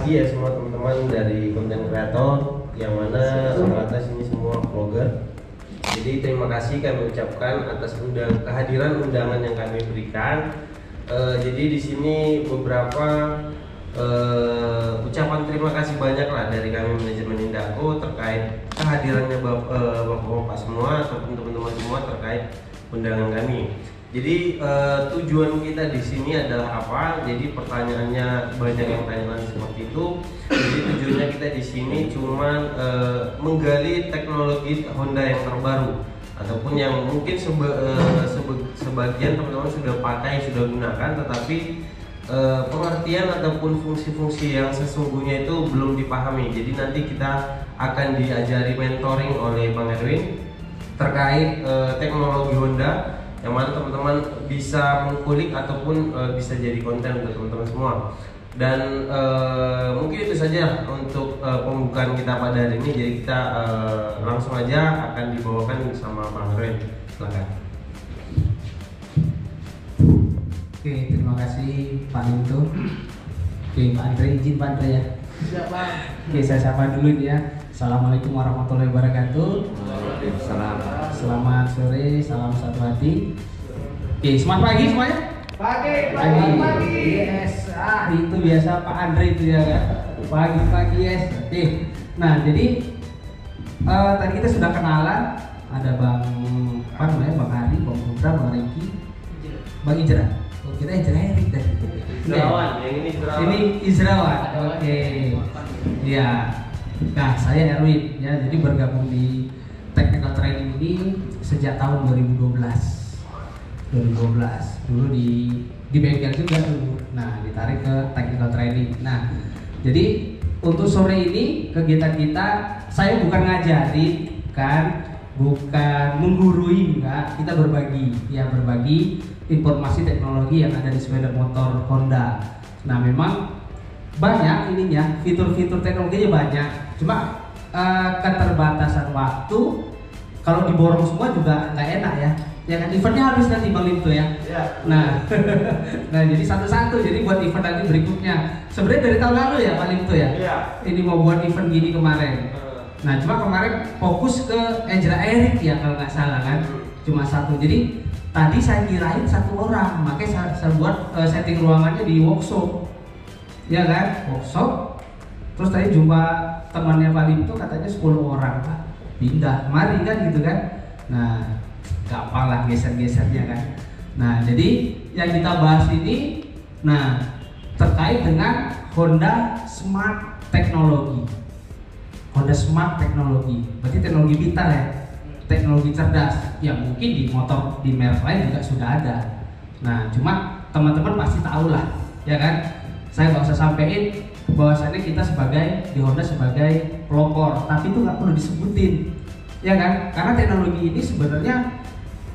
kasih ya semua teman-teman dari konten kreator yang mana atas ini semua vlogger. Jadi terima kasih kami ucapkan atas kehadiran undangan yang kami berikan. Jadi di sini beberapa ucapan terima kasih banyak lah dari kami manajemen Indaco terkait kehadirannya bapak-bapak semua ataupun teman-teman semua terkait undangan kami. Jadi tujuan kita di sini adalah apa? Jadi pertanyaannya banyak yang tanya seperti itu. Jadi tujuannya kita di sini cuma menggali teknologi Honda yang terbaru ataupun yang mungkin sebagian teman-teman sudah pakai, sudah gunakan, tetapi pengertian ataupun fungsi-fungsi yang sesungguhnya itu belum dipahami. Jadi nanti kita akan diajari mentoring oleh Bang Erwin terkait teknologi Honda yang mana teman-teman bisa mengkulik ataupun bisa jadi konten untuk teman-teman semua. Dan mungkin itu saja untuk pembukaan kita pada hari ini. Jadi kita langsung aja akan dibawakan sama Bang Erwin. Silakan. Oke, terima kasih Pak Linto. Oke, Pak Andre, izin Pak Andre ya. Siapa? Oke, saya sapa dulu ya. Assalamualaikum warahmatullahi wabarakatuh. Waalaikumsalam. Selamat sore, salam satu hati. Oke, semangat pagi semuanya. Pagi. Yes, itu biasa Pak Andre itu ya kan. Pagi yes. Oke. Nah, jadi tadi kita sudah kenalan. Ada Bang apa namanya? Bang Hari, Bang Putra, Bang Rengki, Bang Ijra. Oh, kita Ijra Erik tadi. Izrawan, yang ini Izrawan. Ini Izrawan. Oke. Iya. Nah, saya Erwin ya. Jadi bergabung di Technical Training ini sejak tahun 2012 dulu di bengkel juga dulu. Nah, ditarik ke Technical Training. Nah, jadi untuk sore ini kegiatan kita, saya bukan ngajarin kan, bukan menggurui, enggak. Kita berbagi informasi teknologi yang ada di sepeda motor Honda. Nah, memang banyak ininya, fitur-fitur teknologinya banyak. Cuma keterbatasan waktu, kalau diborong semua juga nggak enak ya. Ya kan, eventnya habis nanti Bang Linto ya. Nah, nah jadi satu-satu. Jadi buat event nanti berikutnya. Sebenarnya dari tahun lalu ya Pak Linto ya. Ini mau buat event gini kemarin. Nah, cuma kemarin fokus ke Ejra Erik ya kalau nggak salah kan. Cuma satu. Jadi tadi saya kirain satu orang, makanya saya buat setting ruangannya di workshop. Ya kan, workshop. Terus tadi jumpa temannya Pak Linto katanya 10 orang Pak. Pindah kemari kan gitu kan. Nah, gampang lah geser-gesernya kan. Nah, jadi yang kita bahas ini, nah terkait dengan Honda Smart Technology. Honda Smart Technology, berarti teknologi pintar ya, teknologi cerdas. Yang mungkin di motor di merek lain juga sudah ada. Nah, cuma teman-teman pasti tahu lah, ya kan? Saya nggak usah sampein bahwasannya kita sebagai di Honda sebagai pelopor, tapi itu nggak perlu disebutin, ya kan? Karena teknologi ini sebenarnya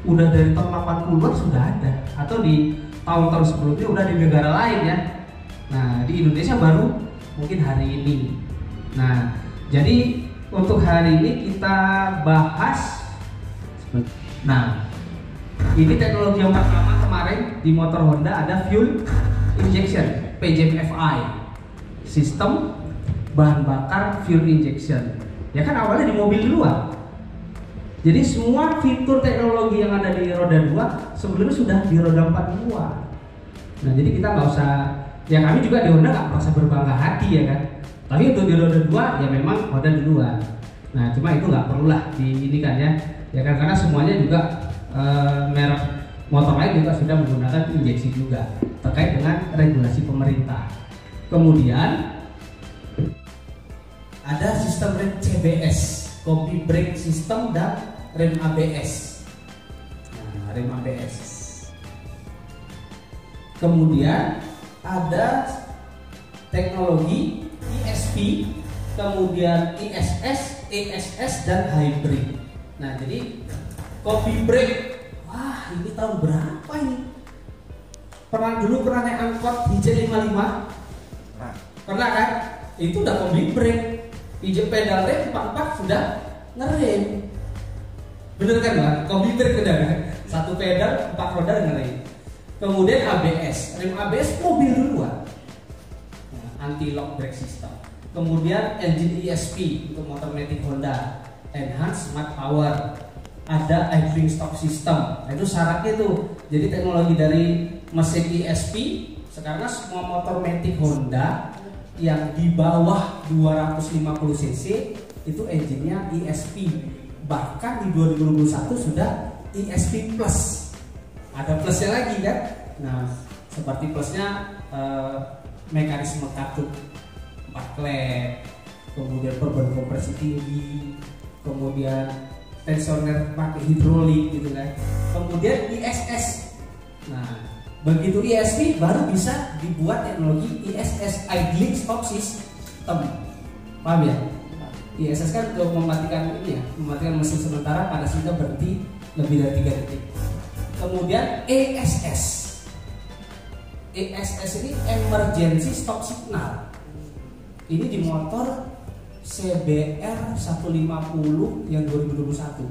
udah dari tahun 80-an sudah ada, atau di tahun-tahun sebelumnya udah di negara lain ya. Nah, di Indonesia baru mungkin hari ini. Nah, jadi untuk hari ini kita bahas. Nah, ini teknologi yang pertama kemarin di motor Honda ada fuel injection, PJMFI, sistem bahan bakar fuel injection. Ya kan awalnya di mobil duluan. Jadi semua fitur teknologi yang ada di roda 2 sebelumnya sudah di roda 4 duluan. Nah, jadi kita nggak usah, ya kami juga di Honda nggak merasa berbangga hati ya kan. Tapi untuk di roda 2 ya memang Honda duluan. Nah, cuma itu nggak perlulah di ini kan ya kan, karena semuanya juga merek motor lain juga sudah menggunakan injeksi juga terkait dengan regulasi pemerintah. Kemudian ada sistem rem CBS, Combi Brake System, dan rem ABS. Nah, rem ABS. Kemudian ada teknologi ESP, kemudian ISS, ESS, dan hybrid. Nah, jadi Combi Brake, wah ini tahun berapa ini? Dulu pernah naik angkot IJ55? Pernah kan? Itu udah Combi Brake. IJ pedal rem 44 sudah ngerem. Bener kan Bang? Combi Brake udah kan? Satu pedal, 4 roda ngerem. Kemudian ABS, rem ABS mobil duluan. Nah, anti-lock brake system. Kemudian engine ESP untuk motor matic Honda, enhanced smart power, ada idling stop system. Nah, itu syaratnya tuh. Jadi teknologi dari mesin ESP sekarang semua motor matic Honda yang di bawah 250 cc itu engine-nya ESP. Bahkan di 2021 sudah ESP Plus. Ada plusnya lagi kan? Nah, seperti plusnya mekanisme katup 4 klep, kemudian perban kompresi tinggi, kemudian tensioner pakai hidrolik gitu kan. Kemudian ISS. Nah, begitu ESP baru bisa dibuat teknologi ISS, idling stop system. Paham ya? ISS kan untuk mematikan ini ya, mematikan mesin sementara pada sudah berhenti lebih dari 3 detik. Kemudian ESS. ESS ini emergency stop signal. Ini di motor CBR 150 yang 2021.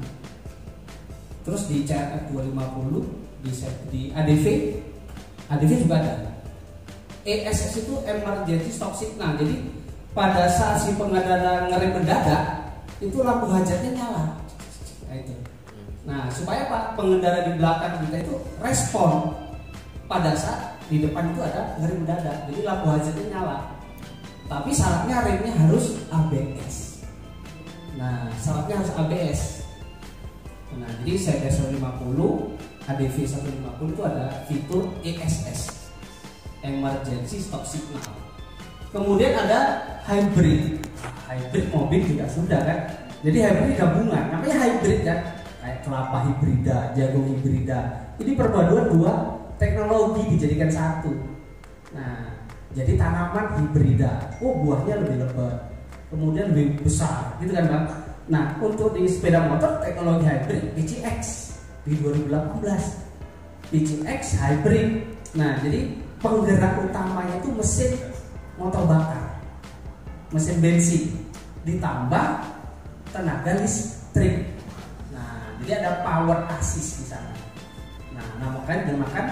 Terus di CRF 250, di ADV juga ada. ESS itu emergency stop signal. Jadi pada saat si pengendara ngerem mendadak, itu lampu hajatnya nyala. Nah, itu. Nah, supaya Pak pengendara di belakang kita itu respon pada saat di depan itu ada ngerem mendadak. Jadi lampu hajatnya nyala. Tapi syaratnya remnya harus ABS. Nah, syaratnya harus ABS. Nah, jadi CBR 150, ADV 150 itu ada fitur ESS, emergency stop signal. Kemudian ada hybrid. Hybrid mobil juga sudah kan. Jadi hybrid gabungan, namanya hybrid kan. Kayak kelapa hibrida, jagung hibrida. Ini perpaduan dua teknologi dijadikan satu. Nah, jadi tanaman hibrida, buahnya lebih lebat, kemudian lebih besar, gitu kan Bang? Nah, untuk di sepeda motor teknologi hybrid PCX di 2018, PCX hybrid. Nah, jadi penggerak utamanya itu mesin motor bakar, mesin bensin, ditambah tenaga listrik. Nah, jadi ada power assist di sana. Nah, makanya dinamakan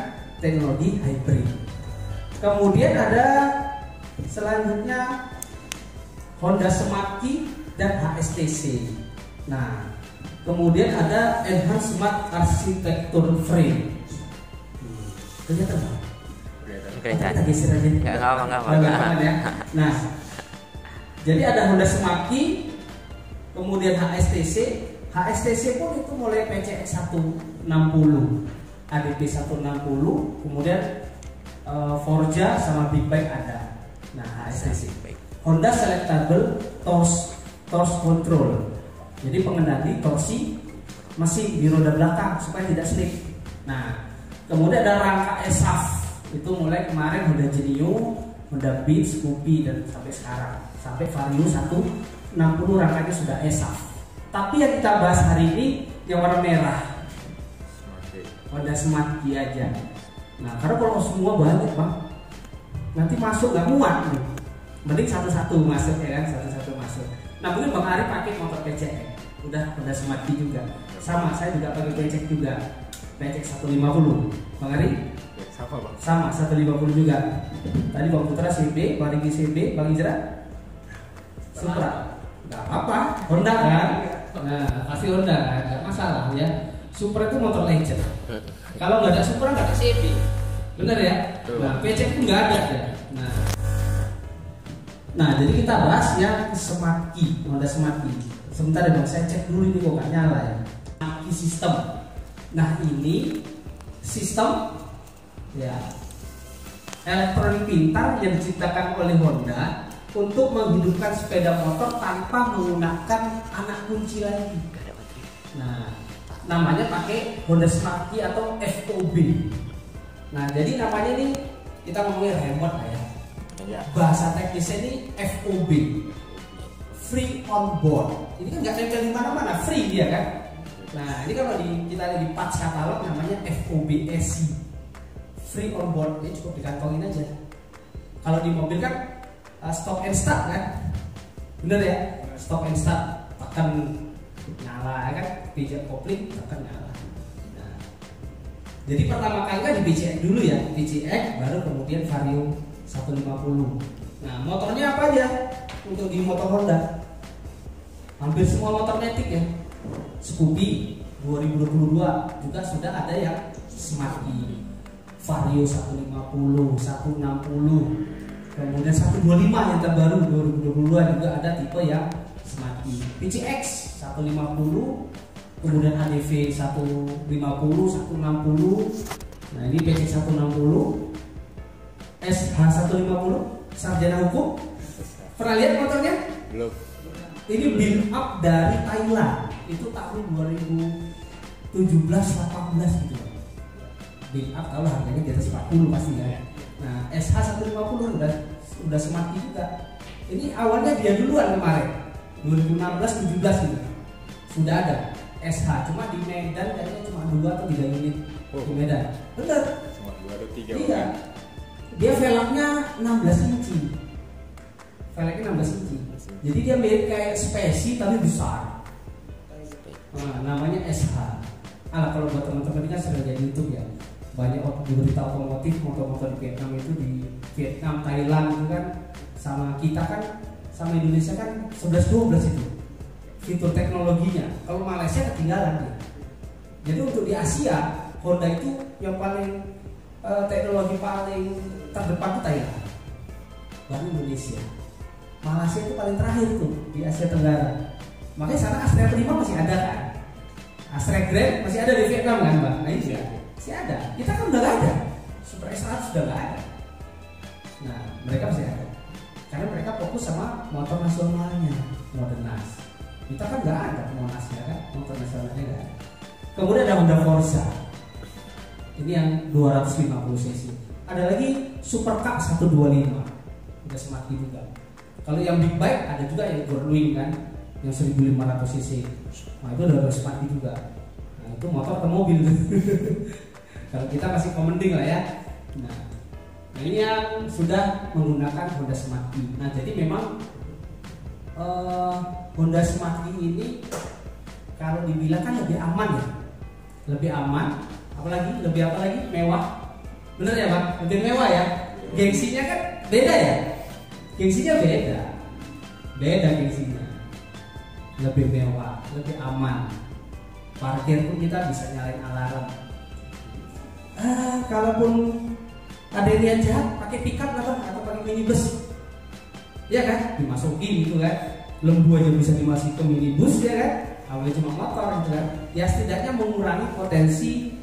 teknologi hybrid. Kemudian ada selanjutnya Honda Smart Key dan HSTC. Nah, kemudian ada Enhanced Smart Architecture Frame. Kelihatan nggak? Kelihatan. Kita geser aja. Nggak apa. Ya. Nah, jadi ada Honda Smart Key, kemudian HSTC. HSTC pun itu mulai PCX 160, ADP 160, kemudian Forza sama Big Bike ada. Nah, HSTC. Honda Selectable Torque Control. Jadi pengendali torsi mesin di roda belakang supaya tidak slip. Nah, kemudian ada rangka ESAF. Itu mulai kemarin Honda Genio, Honda Beat, Scoopy dan sampai sekarang. Sampai Vario 160 rangkanya sudah ESAF. Tapi yang kita bahas hari ini yang warna merah. Honda Smart Key aja. Nah, karena kalau semua banyak Bang, nanti masuk nggak muat nih. Mending satu-satu masuk ya kan, satu-satu masuk. Nah, mungkin Bang Ari pakai motor PCX, udah Honda Smart Key juga. Sama, saya juga pakai PCX juga, PCX 150. Bang Ari? Sama Bang. Sama, 150 juga. Tadi Bang Putra CB, Bang Riki CB, Bang Ijra Supra. Nggak apa-apa, Honda kan? Nah, pasti Honda kan, nggak masalah ya. Supra itu motor legend. Kalau nggak ada Supra nggak ada CB, bener ya? Nah, PCX itu nggak ada ya. Nah, jadi kita bahas yang Smart Key, Honda Smart Key. Sebentar ya Bang, saya cek dulu ini kok nggak nyala ya. Smart Key System. Nah, ini sistem ya elektronik pintar yang diciptakan oleh Honda untuk menghidupkan sepeda motor tanpa menggunakan anak kunci lagi. Nah, namanya pakai Honda Smart Key atau FOB. Nah, jadi namanya ini kita ngomongin remote lah ya. Bahasa teknisnya ini FOB, free on board. Ini kan nggak nempel di mana-mana, free dia kan. Nah, ini kalau kita lihat di parts katalog namanya FOB SC, free on board. Ini cukup dikantongin aja. Kalau di mobil kan stop and start kan, bener ya? Stop and start, tekan nyala kan, pijak kopling tekan nyala. Nah, jadi pertama kali kan di PCX dulu ya, PCX baru kemudian Vario 150. Nah, motornya apa aja untuk di motor Honda? Hampir semua motor matic ya. Scoopy 2022 juga sudah ada yang Smart E, Vario 150, 160, kemudian 125 yang terbaru 2022 juga ada tipe yang Smart E. PCX 150, kemudian HDV 150, 160. Nah, ini PCX 160, SH 150, sarjana hukum. Pernah lihat motornya? Belum. Ini build up dari Thailand. Itu tahun 2017-18 gitu. Build up tahu lah harganya di atas 40 pasti ya. Nah, SH 150 udah Smart E juga. Ini awalnya dia duluan kemarin. 2016-17 gitu. Sudah ada SH, cuma di Medan kayaknya cuma 2 atau 3 unit di Medan. Bener. Cuma 2 atau 3. Iya. Dia velgnya 16 inci. Velgnya 16 inci. Jadi dia mirip kayak Speci tapi besar. Nah, namanya SH. Kalau buat teman-teman ini kan sering jadi YouTube ya. Banyak di berita otomotif motor-motor di Vietnam itu di Vietnam, Thailand itu kan sama kita kan sama Indonesia kan 11-12 itu fitur teknologinya. Kalau Malaysia ketinggalan ya. Jadi untuk di Asia Honda itu yang paling teknologi paling terdepan itu Thailand, baru Indonesia. Malaysia itu paling terakhir tuh di Asia Tenggara. Makanya sana Astrea Prima masih ada kan, Astrea Grand masih ada di Vietnam kan Mbak? Nah ini masih ada. Kita kan udah gak ada, Super S100 sudah gak ada. Nah mereka masih ada, karena mereka fokus sama motor nasionalnya, Modernas. Kita kan gak ada monasnya kan, motor nasionalnya gak ada. Kemudian ada Honda Forza. Ini yang 250 cc. Ada lagi Super Cup 125. Udah Smart E juga. Kalau yang big bike ada juga yang Goldwing kan, yang 1500 cc. Nah itu udah Smart E juga. Nah itu motor ke mobil. Kalau kita masih mending lah ya. Nah ini yang sudah menggunakan Honda Smart E. Nah jadi memang Honda Smart E ini kalau dibilang kan lebih aman ya, lebih aman. Apalagi lebih apa lagi mewah, bener ya Bang? Lebih mewah ya. Gengsinya kan beda ya. Gengsinya beda gengsinya. Lebih mewah, lebih aman. Parkir pun kita bisa nyalain alarm. Kalaupun ada yang lihat jahat, pakai pickup lah Bang, atau pakai minibus, ya kan? Dimasukin gitu kan. Lembu aja bisa dimasukin ke minibus ya kan? Awalnya cuma motor gitu kan. Ya setidaknya mengurangi potensi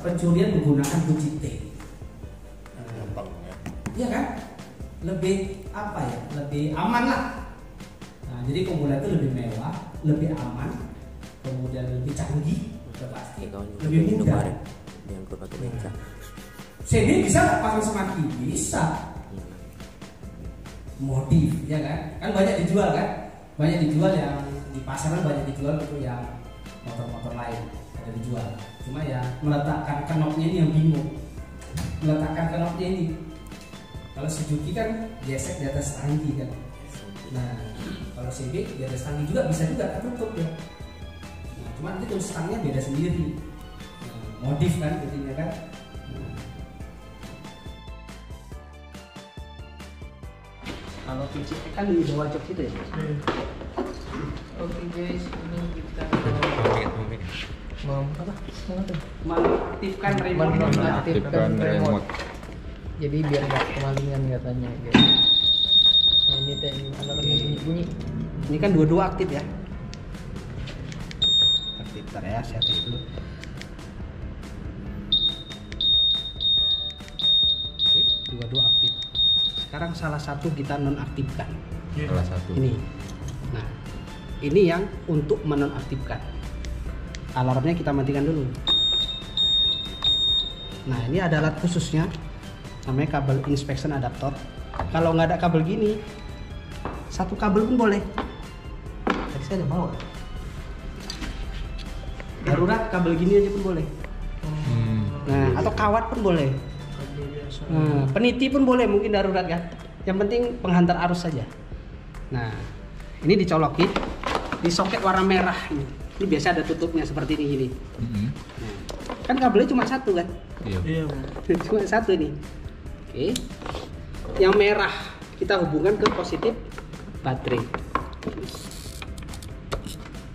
pencurian menggunakan kunci T. Iya kan? Lebih apa ya? Lebih aman lah. Nah, jadi komponen itu lebih mewah, lebih aman, kemudian lebih canggih, udah pasti. Lebih mudah. Yang berpakai beca. Sini bisa nggak pasang Smart E? Bisa. Modif, ya kan? Kan banyak dijual kan? Banyak dijual yang di pasaran, banyak dijual itu yang motor-motor lain ada dijual. Cuma ya meletakkan knopnya ini yang bingung. Meletakkan knopnya ini. Kalau Suzuki kan gesek di atas tangki kan. Nah, kalau CB di atas tangki juga bisa juga tertutup ya. Nah, cuma nanti tuh stangnya beda sendiri. Nah, modif kan jadinya kan. Nah. Kalau PC kan di bawah jok itu ya. Oke guys, ini kita mengaktifkan remote. mengaktifkan remote. Jadi biar nggak kemalingan katanya guys. Nah ini alarmnya bunyi-bunyi. Ini kan dua-dua aktif ya. Aktif ya, saya aktif dulu. Oke, dua-dua aktif. Sekarang salah satu kita nonaktifkan. Salah satu. Ini. Nah, ini yang untuk menonaktifkan. Alarmnya kita matikan dulu. Nah, ini ada alat khususnya, namanya kabel inspection adapter. Kalau nggak ada kabel gini, satu kabel pun boleh. Tadi saya ada bawa. Darurat kabel gini aja pun boleh. Nah, atau kawat pun boleh. Nah, peniti pun boleh, mungkin darurat kan. Yang penting penghantar arus saja. Nah, ini dicolokin di soket warna merah ini. Ini biasa ada tutupnya seperti ini gini. Nah, kan kabelnya cuma satu kan? Iya. Cuma satu nih. Oke. Yang merah kita hubungkan ke positif baterai.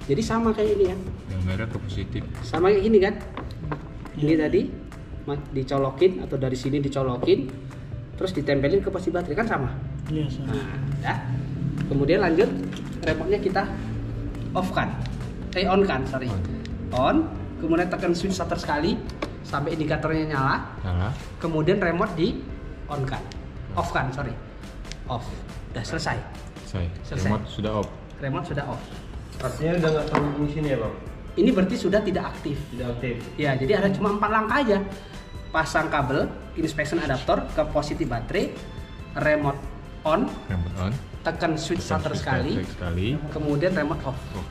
Jadi sama kayak ini kan. Yang merah ke positif. Sama kayak gini kan. Ini tadi dicolokin atau dari sini dicolokin terus ditempelin ke posisi baterai kan sama. Iya, sama. Nah, ya. Kemudian lanjut remote-nya kita off kan. On kan, sorry. On. Kemudian tekan switch shutter sekali sampai indikatornya nyala. Nyala. Kemudian remote di on kan. Off kan, sorry. Off. Udah selesai. Selesai. Remote sudah off. Remote sudah off. Artinya udah nggak terhubung sini ya bang? Ini berarti sudah tidak aktif. Tidak aktif. Ya, jadi ada cuma 4 langkah aja. Pasang kabel, inspection adaptor ke positif baterai, remote on, Remote on. tekan switch shutter sekali, kemudian remote off. Oh.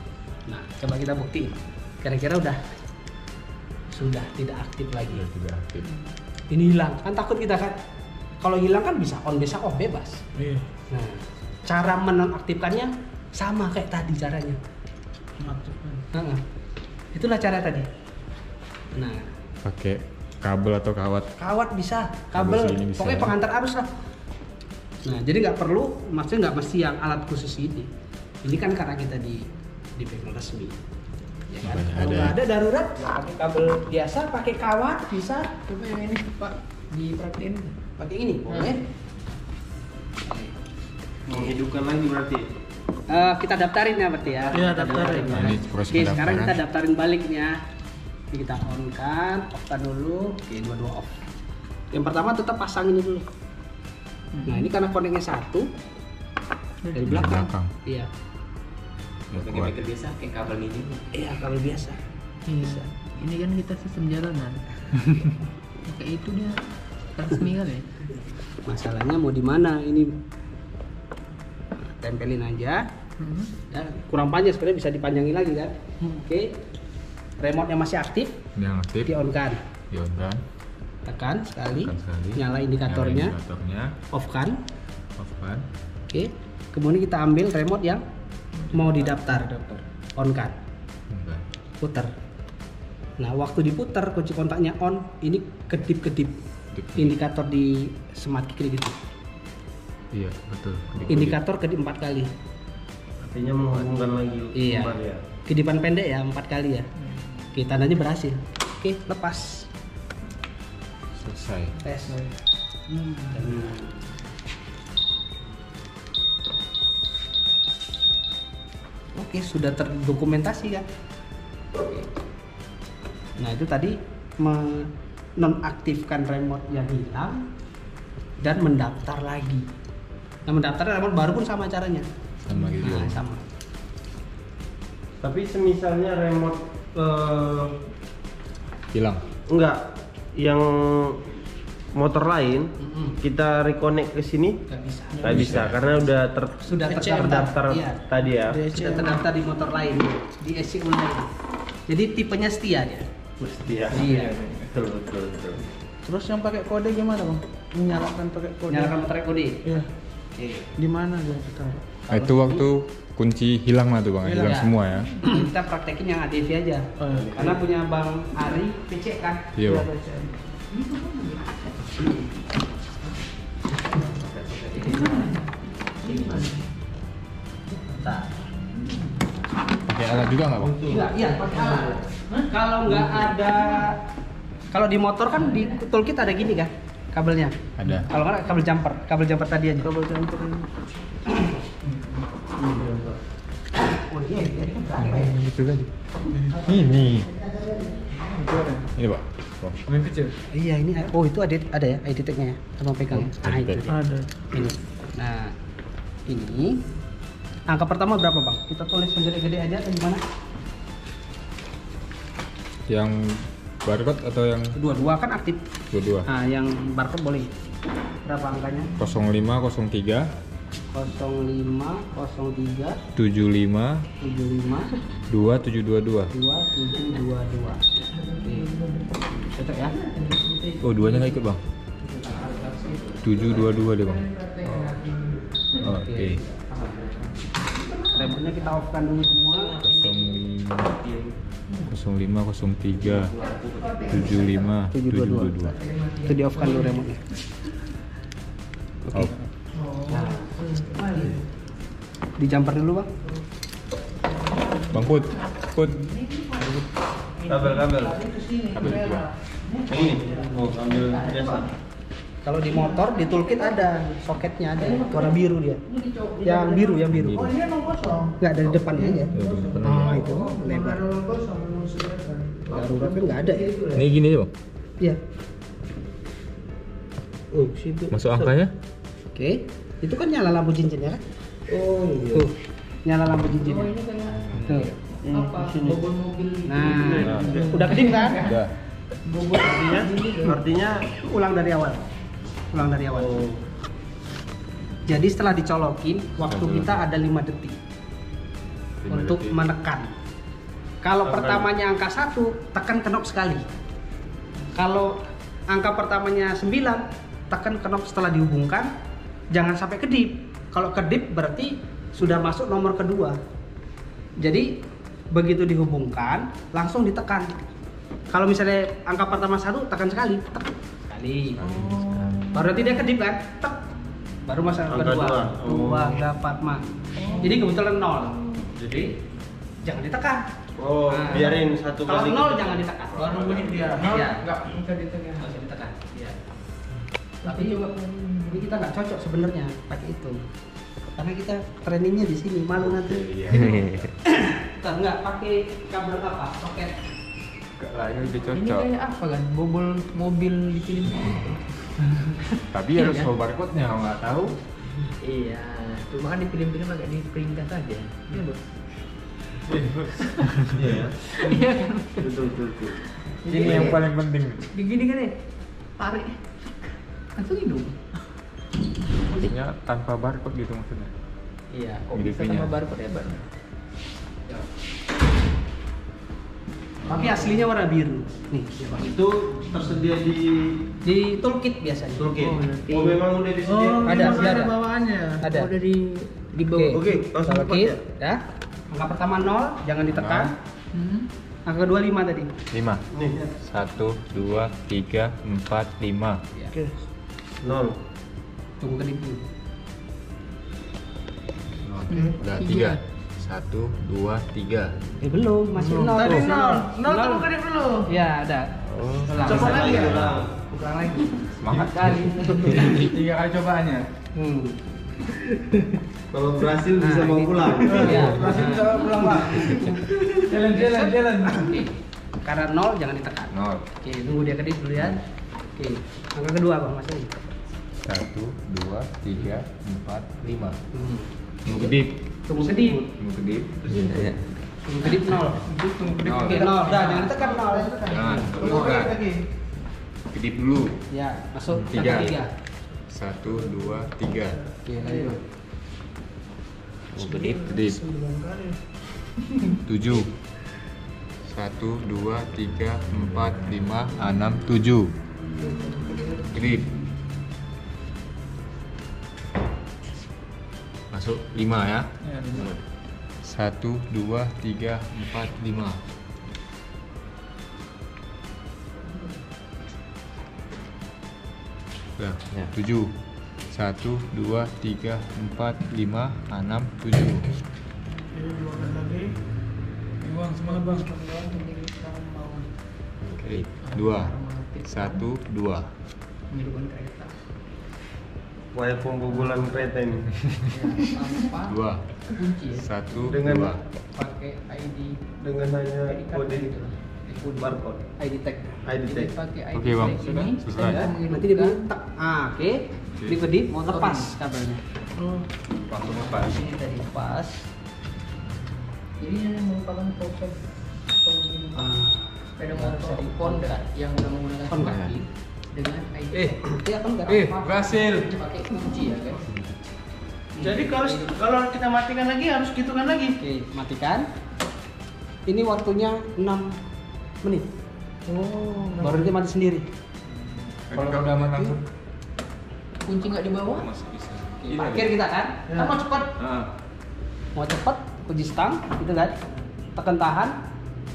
Nah, coba kita buktiin. Kira-kira sudah tidak aktif lagi. Sudah tidak aktif. Ini hilang. Kan takut kita kan. Kalau hilang kan bisa on, bisa off, bebas. Iya. Nah, cara menonaktifkannya sama kayak tadi caranya. Mengaktifkan. Heeh. Itulah cara tadi. Nah, Pakai kabel atau kawat. kawat bisa, Kabel kabel, sini bisa pokoknya ya. pengantar arus lah. Nah, jadi nggak perlu, maksudnya nggak mesti yang alat khusus ini. Ini kan karena kita di bengkel resmi. Ya kan? Makanya Kalau ada nggak ya. ada darurat, ya pakai kabel biasa, pakai kawat bisa. Coba yang ini Pak dipraktekin. Pakai ini, boleh. Menghidupkan lagi berarti. Kita daftarin ya berarti ya. Iya, Kita daftarin. ya. Ini proses Oke, sekarang pendaftaran. kita daftarin baliknya. Ini kita on kan, off kan dulu. Oke, dua-dua off. Yang pertama tetap pasang ini dulu. Nah, ini karena koneknya satu dari Dari belakang. belakang. Iya. Ya, kuat. biasa kayak kabel ini. Iya, kabel biasa. Iya. Ini kan kita sistem jalanan. Kayak itu dia resmi kali ya. Masalahnya mau di mana ini? Tempelin aja. Ya, kurang panjang sebenarnya bisa dipanjangin lagi kan. Oke. Remote-nya masih aktif, Yang aktif. di on kan. Di on kan. Tekan sekali. Tekan sekali. Nyala indikatornya. Nyala indikatornya. Off kan. Off kan. Oke. Kemudian kita ambil remote yang mau didaftar. On kan. Enggak. Putar. Nah, waktu diputar kunci kontaknya on, ini kedip-kedip Kedip. indikator di smart kiri gitu. Iya, betul. Indikator kedip 4 kali. Artinya menghubungkan lagi. Iya. kembali ya. Kedipan pendek ya 4 kali ya. Oke, tandanya berhasil. Oke, lepas. Selesai. Tes. Oke, sudah terdokumentasi kan. Oke. Nah, itu tadi menonaktifkan remote yang hilang dan mendaftar lagi. Nah, mendaftar remote baru pun sama caranya. Sama gitu. Nah, sama. Tapi semisalnya remote Hilang. enggak yang motor lain kita reconnect ke sini Nggak bisa. nggak bisa karena udah Sudah terdaftar Iya. tadi ya. Sudah terdaftar di motor lain, di SC lain. Jadi tipenya setia dia. Mesti ya. Iya. Betul. Terus yang pakai kode gimana bang? Menyalakan pakai kode. Nyalakan motor kode. Iya. Oke. Di mana dia ditaruh? Nah, itu waktu kunci hilang lah tuh bang. Hilang Ya. semua ya. Kita praktekin yang ADV aja. Oh, iya. Karena punya Bang Ari PC kan. Iya bang. Nah, Pakai alat juga nggak bang? iya, pakai alat. Kalau nggak ada, kalau di motor kan di toolkit ada gini kan kabelnya. Ada. Kalau nggak kabel jumper tadi aja. Kabel jumper ini. Oh iya, iya. Itu tadi. Ini. Ini pak. Oh. Yang kecil. Iya ini, oh itu ada ya ID tag-nya ya, sama pegang. Nah itu dia. Ada. Ini. Nah ini angka pertama berapa bang? Kita tulis yang gede-gede aja atau gimana? Yang barcode atau yang Dua-dua kan aktif. dua-dua? Nah yang barcode boleh. Berapa angkanya? 0503 05 03 75 75 2722. 2722. Oke. Cocok ya? Oh, duanya nggak ikut bang? 722 deh bang. Oke. Remote-nya kita off-kan dulu semua. 0503 75 722. Itu di off-kan dulu remote-nya. Oke. Off. Nah, Dijumper dulu bang. Bang Put. Kabel. Kabel itu bang. Yang ini. Oh, ambil biasa. Kalau di motor di toolkit ada soketnya, ada warna biru dia. Yang biru. Nggak dari depannya aja. Oh itu lebar. Darurat kan nggak ada ya. Ini gini aja bang. Iya. Oh situ. Masuk angkanya? Oke. Itu kan nyala lampu cincinnya kan? Oh iya. Tuh. Nyala lampu cincinnya. Oh ini kayak Tuh. apa? Bobol mobil. Nah, udah kedip kan? Udah. Bobol Artinya Ulang dari awal. oh, Jadi setelah dicolokin, waktu kita ada 5 detik 5 untuk detik. menekan. Kalau Tekan. pertamanya angka 1, tekan knob sekali. Kalau angka pertamanya 9, tekan knob setelah dihubungkan, jangan sampai kedip. Kalau kedip berarti sudah masuk nomor kedua. Jadi begitu dihubungkan, langsung ditekan. Kalau misalnya angka pertama 1, tekan sekali. Tek. Sekali. Baru nanti dia kedip kan? Tek. Baru masuk angka Angka kedua. dua. 2 dapat mah. Jadi kebetulan 0. Jadi jangan ditekan. oh Nah, biarin satu kalau kali. 0 jangan ditekan. Baru bunyi dia. Iya. Enggak bisa ditekan. Nggak usah ditekan. Iya. Tapi juga ini kita nggak cocok sebenarnya pakai itu. Karena kita trainingnya di sini, malu nanti. Iya. Kita nggak pakai kabel apa? Soket. Enggak lah, ini lebih Ini cocok. kayak apa kan? Bobol mobil di film itu. Tapi harus tahu barcode-nya, kalau nggak tahu. Iya, cuma kan di film-film agak diperingkat aja. Iya, Bos. Iya ya. Iya kan? Betul. Ini yang paling penting. Begini kan ya? Tarik. Langsung hidup. Maksudnya tanpa barcode gitu maksudnya. Iya, kok bisa Milih-milih. sama barcode ya, Bang? Tapi aslinya warna biru. Nih, ya, Bang. Itu tersedia Di toolkit biasanya. Turki. Oh, nanti. Oh, memang udah disediakan. Ada, sudah ada. bawaannya. Ada. Oh, udah di bawah. Oke, langsung cepat Toolkit, ya. ya. Angka pertama 0, jangan ditekan. Hmm. Angka kedua 5 tadi. 5. Nih, 1 2 3 4 5. Ya. Oke. 0. Tunggu kedip dulu. Udah Tiga. 3. 1 2 3. Belum, masih 0. Tadi tuh. 0. 0 Nol. tuh kedip dulu. Ya, ada. Oh, Ulang. Coba lagi ya? Ulang lagi. semangat Kali. 3 kali cobaannya. Kalau berhasil bisa Nah, mau ini- pulang. Iya. Masih bisa pulang, Pak. Jalan. Oke. Karena 0 jangan ditekan. 0. Oke, tunggu dia kedip dulu ya. Oke. Angka kedua, Bang, Mas Adi. 1 2 3 4 5. Hmm. Tunggu kedip. Tunggu kedip. Tunggu kedip. Tunggu kedip 0. Nol. Oke, 0. Udah, jangan ditekan 0. Jangan. Udah. Kedip dulu. Ya, masuk Tiga. angka 3. 1 2 3. Oke, lanjut. Kedip. Kedip. 7. 1 2 3 4 5 6 7. Kedip. Masuk 5 ya. 1 2 3 4 5. Udah, 7. 1 2 3 4 5 6 7. Bang, semangat, Bang. Oke, 2 1 2. Menghidupkan kereta. Waya pembobolan kereta ini. Tanpa 2 kunci ya. 1 Dengan- 2. Pakai ID Dengan hanya card kode gitu lah. barcode. ID tag. ID Jadi tag. pakai ID Oke, Bang. tag Sudah? ini, Selesai. saya Nanti dia menghidupkan- bunyi tak. Ah, oke. Di kedip mau lepas kabelnya. Oh, Langsung lepas. ini tadi pas. Jadi ini merupakan proses pengguna Ah. sepeda motor Honda yang udah menggunakan Honda. kaki dengan ID. Iya kan enggak? berhasil. Pakai kunci ya guys. Jadi kalau kita matikan lagi harus gitukan lagi. Oke, matikan. Ini waktunya 6 menit. Oh, Baru dia mati sendiri. Kalau udah aman langsung. kunci nggak dibawa? Masih bisa. Oke, parkir kita kan? Kan mau cepat. Mau cepat, kunci stang, gitu kan? Tekan tahan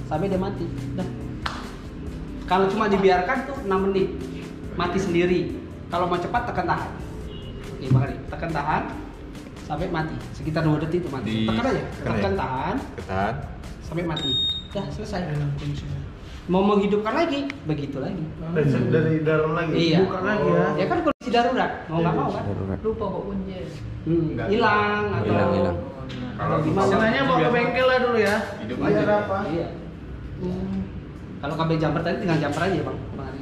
sampai dia mati. Udah. Kalau cuma dibiarkan tuh 6 menit. Mati sendiri. Kalau mau cepat tekan tahan. Oke, makanya tekan tahan sampai mati. Sekitar 2 detik itu mati. Tekan aja, tekan tahan Ketan. sampai mati. Dah selesai. Enak fungsinya. Mau menghidupkan lagi, begitu lagi. Dari dalam lagi. Iya. Buka lagi ya. Ya kan kondisi darurat, mau nggak mau kan? Lupa kok kunci. Hilang atau Hilang. Kalau gimana? Istilahnya bawa ke bengkel lah dulu ya. Hidup Biar aja. apa? Iya. Kalau kabel jumper tadi tinggal jumper aja bang. Bang Ari.